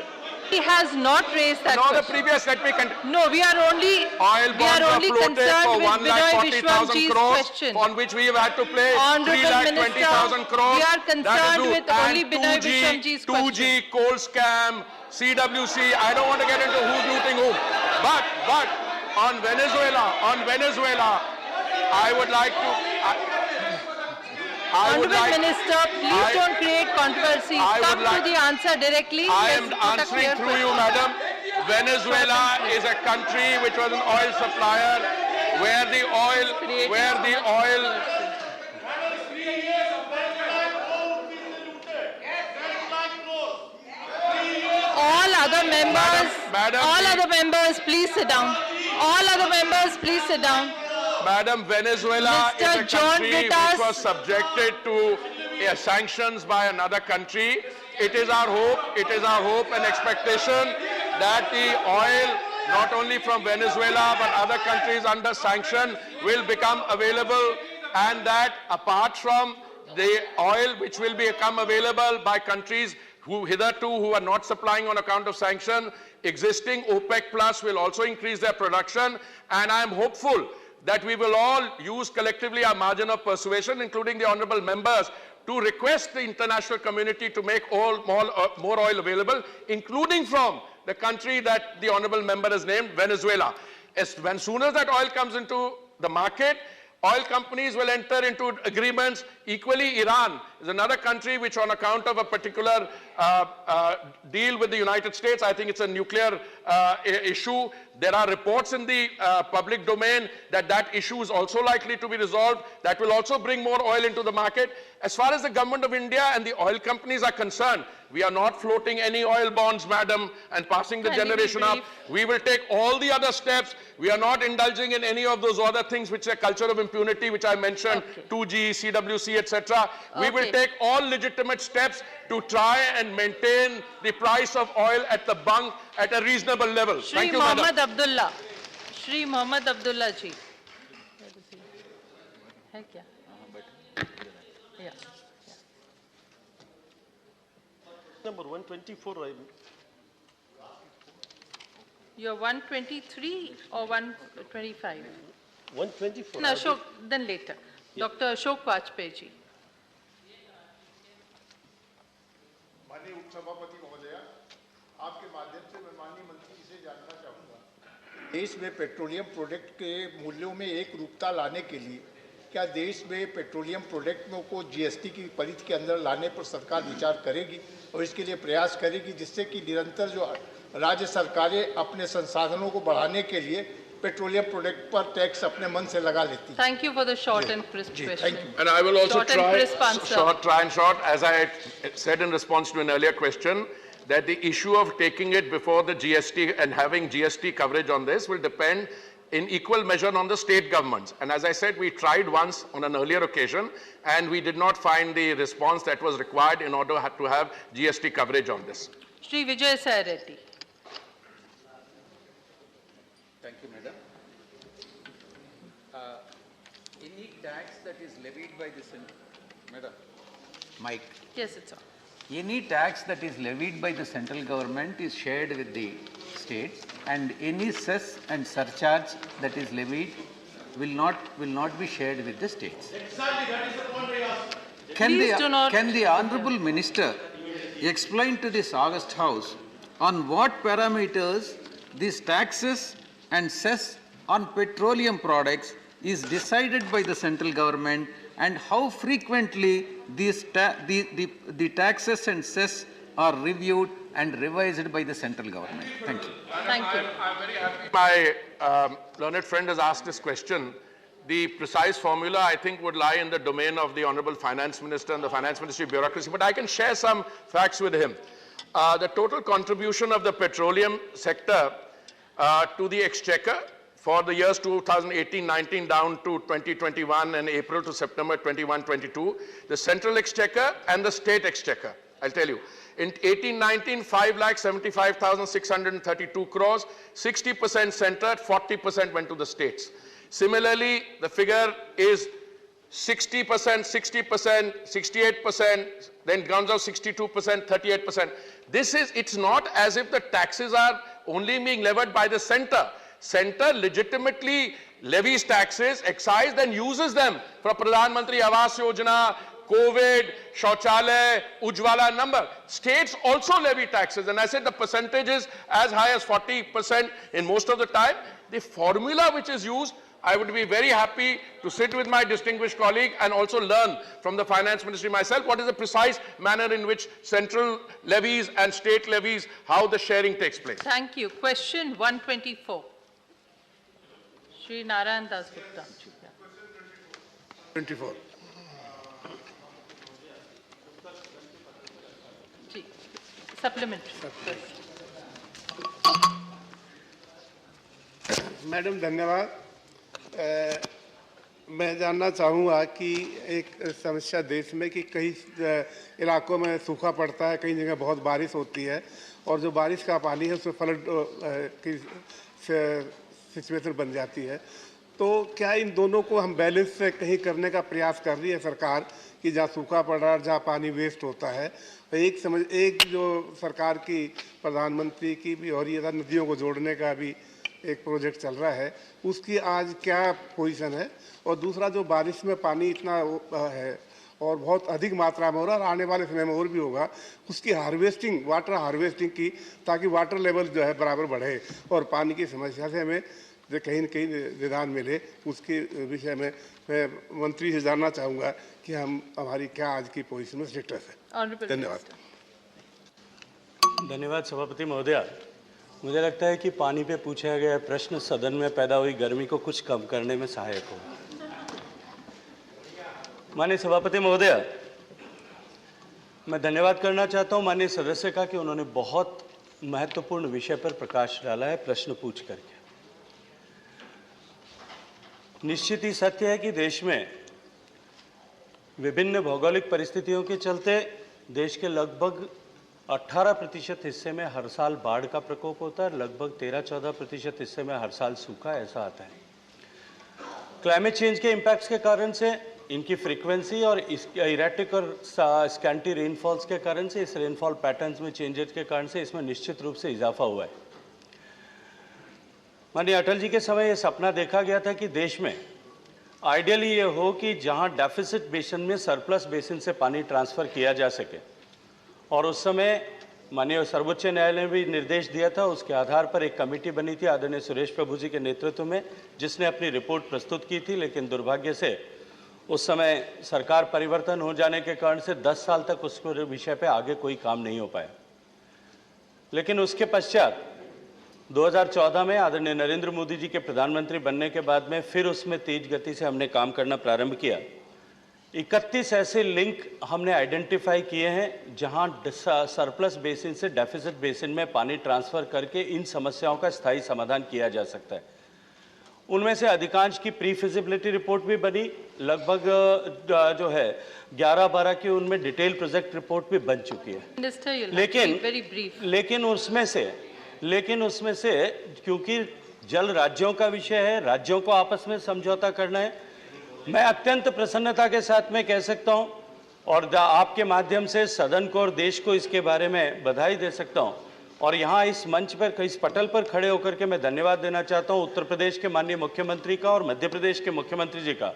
He has not raised that No, the question. previous, let me continue. No, we are only Oil bonds were floated concerned for with Binoy 1,40,000 Vishwamji's crores, question. on which we have had to pay Honorable 3,20,000 crores. we are That is concerned true. with only And Binoy 2G, Vishwamji's 2G, coal scam, CWC, I don't want to get into who's looting whom. But on Venezuela, I would like to. Honorable Minister, please don't create controversy. Come to the answer directly. I am Let's put a answering clear through you, question. madam. Venezuela is a country which was an oil supplier where the oil All other members, Madam, all other members, please sit down. All other members, please sit down. Madam, Venezuela is Mr. a John country which Brittas. was subjected to sanctions by another country. It is our hope and expectation that the oil, not only from Venezuela but other countries under sanction, will become available, and that apart from the oil which will become available by countries who are not supplying on account of sanction, existing OPEC Plus will also increase their production, and I am hopeful that we will all use collectively our margin of persuasion, including the honourable members, to request the international community to make more oil available, including from the country that the honourable member has named, Venezuela. As soon as that oil comes into the market, oil companies will enter into agreements. Equally, Iran is another country which, on account of a particular deal with the United States, I think it's a nuclear issue. There are reports in the public domain that that issue is also likely to be resolved. That will also bring more oil into the market. As far as the government of India and the oil companies are concerned, we are not floating any oil bonds, madam, and passing the generation up. We will take all the other steps. We are not indulging in any of those other things which are culture of impunity, which I mentioned, 2G, CWC, etc. We will take all legitimate steps to try and maintain the price of oil at the bunk at a reasonable level. Thank you, madam. Abdullah. Shri Mohammad Abdullah ji. है क्या? Yeah. Number 124. You're 123 or 125? 124. No, Ashok, then later. Dr. Ashok Vajpayee ji. माननीय उपसभापति महोदया, आपके माध्यम से मैं माननीय मंत्री से जानना चाहूँगा, देश में पेट्रोलियम प्रोडक्ट के मूल्यों में एक रूपता लाने के लिए क्या देश में पेट्रोलियम प्रोडक्ट को जीएसटी की परिधि के अंदर लाने पर सरकार विचार करेगी और इसके लिए प्रयास करेगी, जिससे कि निरंतर जो राज्य सरकारें अपने संसाधनों को बढ़ाने के लिए पेट्रोलियम प्रोडक्ट पर टैक्स अपने मन से लगा लेती हैं। Thank you for the short and crisp question. And I will also try and short, as I said in response to an earlier question, that the issue of taking it before the GST and having GST coverage on this will depend in equal measure on the state governments. And as I said, we tried once on an earlier occasion, and we did not find the response that was required in order to have GST coverage on this. Shri Vijay Sai Reddy. Thank you, madam. Any tax that is levied by the central, madam, Mike. Yes, it's on. Any tax that is levied by the central government is shared with the states, and any cess and surcharge that is levied will not be shared with the states. Exactly, that is the point I asked. Can the honourable minister explain to this August House on what parameters these taxes and cess on petroleum products is decided by the central government, and how frequently these the taxes and cess are reviewed and revised by the central government? Thank you. Thank you. I'm very happy my learned friend has asked this question. The precise formula, I think, would lie in the domain of the Honourable Finance Minister and the Finance Ministry bureaucracy, but I can share some facts with him. The total contribution of the petroleum sector to the exchequer for the years 2018-19 down to 2021 and April to September 21-22, the central exchequer and the state exchequer, I'll tell you. In 18-19, 5,75,632 crores, 60% centred, 40% went to the states. Similarly, the figure is 60%, 60%, 68%, then comes out 62%, 38%. It's not as if the taxes are only being levied by the centre. Centre legitimately levies taxes, excise, then uses them for Pradhan Mantri Awas Yojana, COVID, Shauchalaya, Ujjwala number. States also levy taxes, and I said the percentage is as high as 40% in most of the time. The formula which is used, I would be very happy to sit with my distinguished colleague and also learn from the finance ministry myself what is the precise manner in which central levies and state levies, how the sharing takes place. Thank you. Question 124. Shri Narayan Das Gupta. 24. Supplementary. Madam धन्यवाद। मैं जानना चाहूँगा कि एक समस्या देश में कि कई इलाकों में सूखा पड़ता है, कई जगह बहुत बारिश होती है और जो बारिश का पानी है उसमें फ्लड की सिचुएशन बन जाती है। तो क्या इन दोनों को हम बैलेंस से कहीं करने का प्रयास कर रही है सरकार कि जहाँ सूखा पड़ रहा है, जहाँ पानी वेस्ट होता है? एक जो सरकार की प्रधानमंत्री की भी और ये नदियों को जोड़ने का भी एक प्रोजेक्ट चल रहा है, उसकी आज क्या पोजीशन है? और दूसरा, जो बारिश में पानी इतना है और बहुत अधिक मात्रा में हो रहा है और आने वाले समय में और भी होगा, उसकी हार्वेस्टिंग, वाटर हार्वेस्टिंग की, ताकि वाटर लेवल जो है बराबर बढ़े और पानी की समस्या से हमें जो कहीं न कहीं निदान मिले, उसके विषय में मैं मंत्री से जानना चाहूँगा कि हमारी क्या आज की पोजीशन में स्टेटस है। धन्यवाद। धन्यवाद सभापति महोदया। मुझे लगता है कि पानी पे पूछा गया प्रश्न सदन में पैदा हुई गर्मी को कुछ कम करने में सहायक हो। माननीय सभापति महोदया, मैं धन्यवाद करना चाहता हूं माननीय सदस्य का कि उन्होंने बहुत महत्वपूर्ण विषय पर प्रकाश डाला है प्रश्न पूछ करके। निश्चित ही सत्य है कि देश में विभिन्न भौगोलिक परिस्थितियों के चलते देश के लगभग 18% हिस्से में हर साल बाढ़ का प्रकोप होता है, लगभग 13-14% हिस्से में हर साल सूखा ऐसा आता है। क्लाइमेट चेंज के इम्पैक्ट्स के कारण से इनकी फ्रीक्वेंसी और इरेटिक और स्कैंटी रेनफॉल्स के कारण से, इस रेनफॉल पैटर्न्स में चेंजेस के कारण से इसमें निश्चित रूप से इजाफा हुआ है। माननीय अटल जी के समय ये सपना देखा गया था कि देश में आइडियली ये हो कि जहां डेफिसिट बेसिन में सरप्लस बेसिन से पानी ट्रांसफ़र किया जा सके, और उस समय माननीय सर्वोच्च न्यायालय ने भी निर्देश दिया था। उसके आधार पर एक कमेटी बनी थी आदरणीय सुरेश प्रभु जी के नेतृत्व में, जिसने अपनी रिपोर्ट प्रस्तुत की थी, लेकिन दुर्भाग्य से उस समय सरकार परिवर्तन हो जाने के कारण से 10 साल तक उस विषय पे आगे कोई काम नहीं हो पाया। लेकिन उसके पश्चात 2014 में आदरणीय नरेंद्र मोदी जी के प्रधानमंत्री बनने के बाद में फिर उसमें तेज गति से हमने काम करना प्रारंभ किया। 31 ऐसे लिंक हमने आइडेंटिफाई किए हैं जहां सरप्लस बेसिन से डेफिसिट बेसिन में पानी ट्रांसफ़र करके इन समस्याओं का स्थायी समाधान किया जा सकता है। उनमें से अधिकांश की प्री फिजिबिलिटी रिपोर्ट भी बनी, लगभग जो है 11-12 की उनमें डिटेल प्रोजेक्ट रिपोर्ट भी बन चुकी है। लेकिन उसमें से क्योंकि जल राज्यों का विषय है, राज्यों को आपस में समझौता करना है, मैं अत्यंत प्रसन्नता के साथ में कह सकता हूं और आपके माध्यम से सदन को और देश को इसके बारे में बधाई दे सकता हूं। और यहाँ इस मंच पर, इस पटल पर खड़े होकर के मैं धन्यवाद देना चाहता हूं उत्तर प्रदेश के माननीय मुख्यमंत्री का और मध्य प्रदेश के मुख्यमंत्री जी का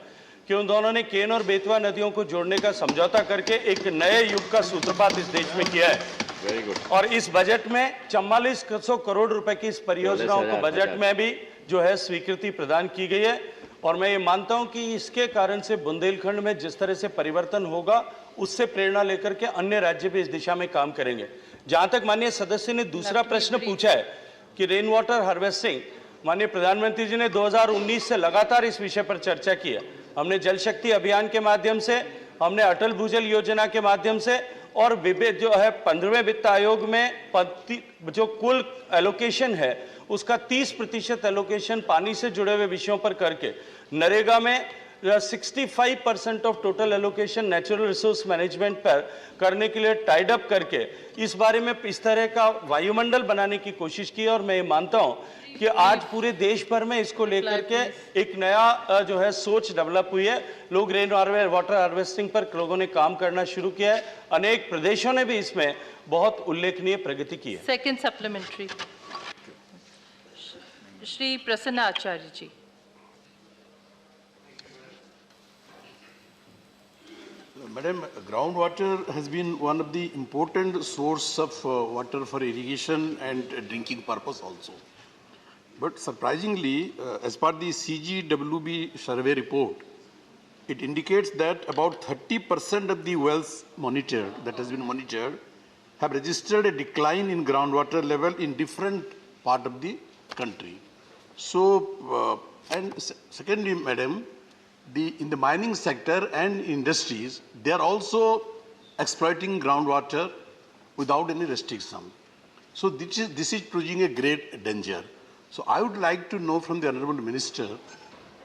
कि उन दोनों ने केन और बेतवा नदियों को जोड़ने का समझौता करके एक नए युग का सूत्रपात इस देश में किया है। Very good. और इस बजट में 4400 करोड़ रुपए की इस परियोजनाओं को बजट में भी जो है स्वीकृति प्रदान की गई है। और मैं ये मानता हूं कि इसके कारण से बुंदेलखंड में जिस तरह से परिवर्तन होगा, उससे प्रेरणा लेकर के अन्य राज्य भी इस दिशा में काम करेंगे। जहां तक माननीय सदस्य ने दूसरा प्रश्न पूछा है कि रेन वाटर हार्वेस्टिंग, माननीय प्रधानमंत्री जी ने 2019 से लगातार इस विषय पर चर्चा की है। हमने जल शक्ति अभियान के माध्यम से, हमने अटल भूजल योजना के माध्यम से और विभिन्न जो है 15वें वित्त आयोग में जो कुल एलोकेशन है उसका 30% एलोकेशन पानी से जुड़े हुए विषयों पर करके, नरेगा में 65% of total allocation natural resource management पर करने के लिए टाइड अप करके इस बारे में इस तरह का वायुमंडल बनाने की कोशिश की। और मैं ये मानता हूं कि आज पूरे देश भर में इसको लेकर के एक नया जो है सोच डेवलप हुई है। लोग रेन वाटर हार्वेस्टिंग पर लोगों ने काम करना शुरू किया है। अनेक प्रदेशों ने भी इसमें बहुत उल्लेखनीय प्रगति की है। सेकंड सप्लीमेंट्री, श्री प्रसन्न आचार्य जी। Madam, groundwater has been one of the important source of water for irrigation and drinking purpose also. But surprisingly, as per the CGWB survey report, it indicates that about 30% of the wells monitored, that has been monitored, have registered a decline in groundwater level in different part of the country. So, secondly, madam, in the mining sector and industries, they are also exploiting groundwater without any restriction. So this is posing a great danger. So I would like to know from the Honorable Minister,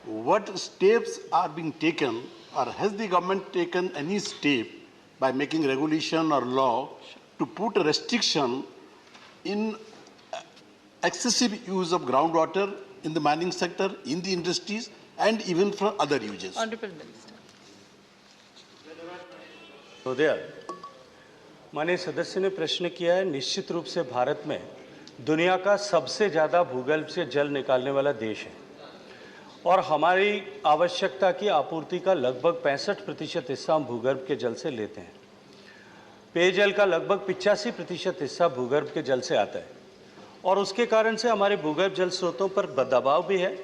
what steps are being taken, or has the government taken any step by making regulation or law to put a restriction in excessive use of groundwater in the mining sector, in the industries, and even for other uses? Honorable Minister. महोदय, माननीय सदस्य ने प्रश्न किया है। निश्चित रूप से भारत में दुनिया का सबसे ज़्यादा भूगर्भ से जल निकालने वाला देश है और हमारी आवश्यकता की आपूर्ति का लगभग 65% हिस्सा हम भूगर्भ के जल से लेते हैं। पेयजल का लगभग 85% हिस्सा भूगर्भ के जल से आता है और उसके कारण से हमारे भूगर्भ जल स्रोतों पर दबाव भी है।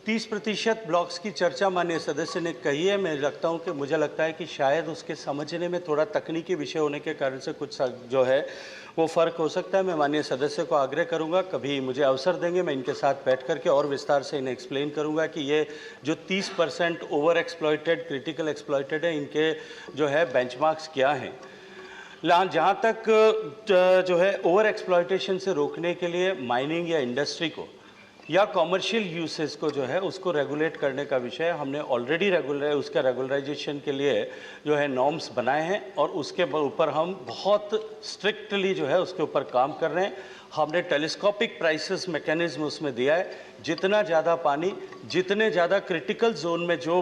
30% ब्लॉक्स की चर्चा माननीय सदस्य ने कही है। मुझे लगता है कि शायद उसके समझने में थोड़ा तकनीकी विषय होने के कारण से कुछ जो है वो फ़र्क हो सकता है। मैं माननीय सदस्य को आग्रह करूंगा, कभी मुझे अवसर देंगे, मैं इनके साथ बैठ करके और विस्तार से इन्हें एक्सप्लेन करूंगा कि ये जो 30% ओवर एक्सप्लॉयटेड, क्रिटिकल एक्सप्लॉयटेड है, इनके जो है बेंचमार्क्स क्या हैं। जहाँ तक जो है ओवर एक्सप्लॉयटेशन से रोकने के लिए माइनिंग या इंडस्ट्री को या कॉमर्शियल यूसेस को जो है उसको रेगुलेट करने का विषय हमने ऑलरेडी उसका रेगुलराइजेशन के लिए जो है नॉर्म्स बनाए हैं और उसके ऊपर हम बहुत स्ट्रिक्टली जो है उसके ऊपर काम कर रहे हैं। हमने टेलीस्कोपिक प्राइसेस मैकेनिज्म उसमें दिया है। जितना ज़्यादा पानी जितने ज़्यादा क्रिटिकल जोन में जो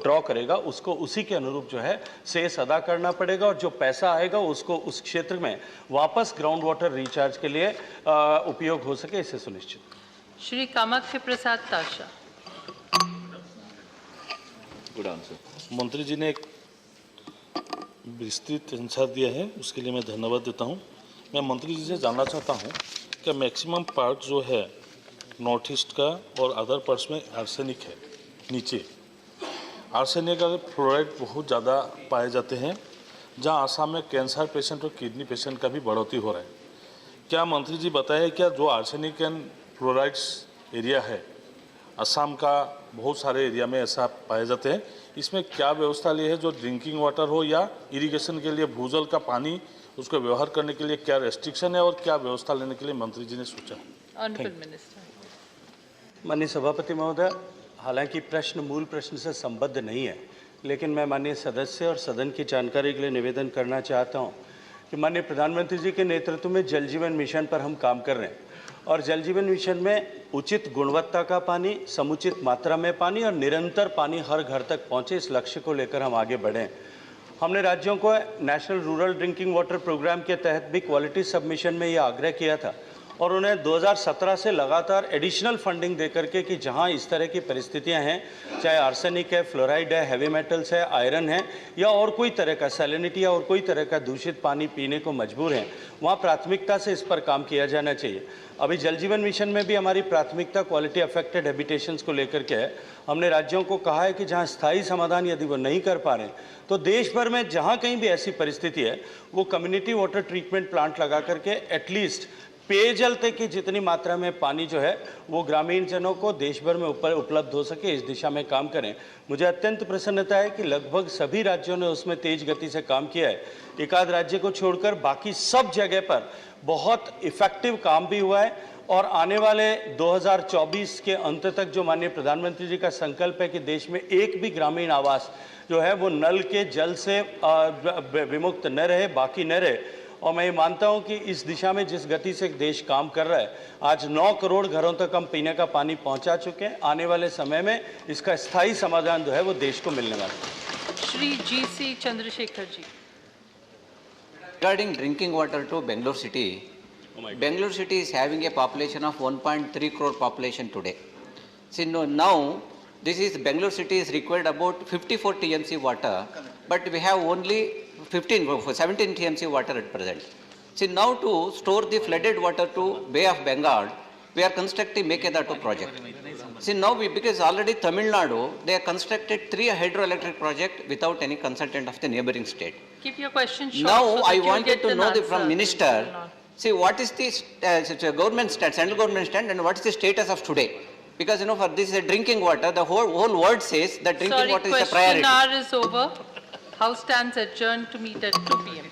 ड्रॉ करेगा उसको उसी के अनुरूप जो है सेस अदा करना पड़ेगा और जो पैसा आएगा उसको उस क्षेत्र में वापस ग्राउंड वाटर रिचार्ज के लिए उपयोग हो सके, इसे सुनिश्चित। श्री कामाख्य प्रसाद ताशा। Good answer. मंत्री जी ने एक विस्तृत आंसर दिया है, उसके लिए मैं धन्यवाद देता हूं। मैं मंत्री जी से जानना चाहता हूं कि मैक्सिमम पार्ट जो है नॉर्थ ईस्ट का और अदर पार्ट्स में आर्सेनिक है। नीचे आर्सेनिक का फ्लोराइड बहुत ज़्यादा पाए जाते हैं, जहां आसाम में कैंसर पेशेंट और किडनी पेशेंट का भी बढ़ोतरी हो रहा है। क्या मंत्री जी बताएं, क्या जो आर्सेनिक एंड फ्लोराइड्स एरिया है असम का बहुत सारे एरिया में ऐसा पाए जाते हैं, इसमें क्या व्यवस्था ली है? जो ड्रिंकिंग वाटर हो या इरिगेशन के लिए भूजल का पानी उसको व्यवहार करने के लिए क्या रेस्ट्रिक्शन है और क्या व्यवस्था लेने के लिए मंत्री जी ने सोचा? Honourable minister. माननीय सभापति महोदय, हालांकि प्रश्न मूल प्रश्न से संबद्ध नहीं है, लेकिन मैं माननीय सदस्य और सदन की जानकारी के लिए निवेदन करना चाहता हूं कि माननीय प्रधानमंत्री जी के नेतृत्व में जल जीवन मिशन पर हम काम कर रहे हैं और जल जीवन मिशन में उचित गुणवत्ता का पानी, समुचित मात्रा में पानी और निरंतर पानी हर घर तक पहुंचे, इस लक्ष्य को लेकर हम आगे बढ़ें। हमने राज्यों को national rural drinking water programme के तहत भी क्वालिटी सबमिशन में ये आग्रह किया था और उन्हें 2017 से लगातार एडिशनल फंडिंग दे करके कि जहां इस तरह की परिस्थितियां हैं, चाहे आर्सेनिक है, फ्लोराइड है, हैवी मेटल्स है, आयरन है या और कोई तरह का सैलिनिटी या और कोई तरह का दूषित पानी पीने को मजबूर हैं, वहां प्राथमिकता से इस पर काम किया जाना चाहिए। अभी जल जीवन मिशन में भी हमारी प्राथमिकता क्वालिटी अफेक्टेड हैबिटेशंस को लेकर के है। हमने राज्यों को कहा है कि जहां स्थायी समाधान यदि वो नहीं कर पा रहे तो देश भर में जहां कहीं भी ऐसी परिस्थिति है वो कम्युनिटी वाटर ट्रीटमेंट प्लांट लगा करके एटलीस्ट पेयजल तक की जितनी मात्रा में पानी जो है वो ग्रामीण जनों को देश भर में उपलब्ध हो सके, इस दिशा में काम करें। मुझे अत्यंत प्रसन्नता है कि लगभग सभी राज्यों ने उसमें तेज गति से काम किया है। एक आध राज्य को छोड़कर बाकी सब जगह पर बहुत इफेक्टिव काम भी हुआ है और आने वाले 2024 के अंत तक जो माननीय प्रधानमंत्री जी का संकल्प है कि देश में एक भी ग्रामीण आवास जो है वो नल के जल से विमुक्त न रहे, बाकी न रहे। और मैं ये मानता हूं कि इस दिशा में जिस गति से देश काम कर रहा है, आज 9 करोड़ घरों तक हम पीने का पानी पहुंचा चुके हैं। आने वाले समय में इसका स्थायी समाधान जो है वो देश को मिलने वाला है। Shri GC. Chandrashekhar ji. Regarding drinking water to Bangalore city, Bangalore city is having a population of 1.3 crore population today. See, now this is Bangalore city is required about 54 TMC water but we have only 17 TMC water at present. See, now to store the flooded water to Bay of Bengal, we are constructing Mekedatu project. See, now because already Tamil Nadu, they have constructed 3 hydroelectric projects without any consultant of the neighboring state. Keep your question short. Now, so that I you'll wanted get to an know answer. from Minister, see, what is the government stand, central government stand, and what is the status of today? Because, you know, for this drinking water, the whole world says that drinking water is a priority. Question hour is over. House stands adjourned to meet at 2 p.m.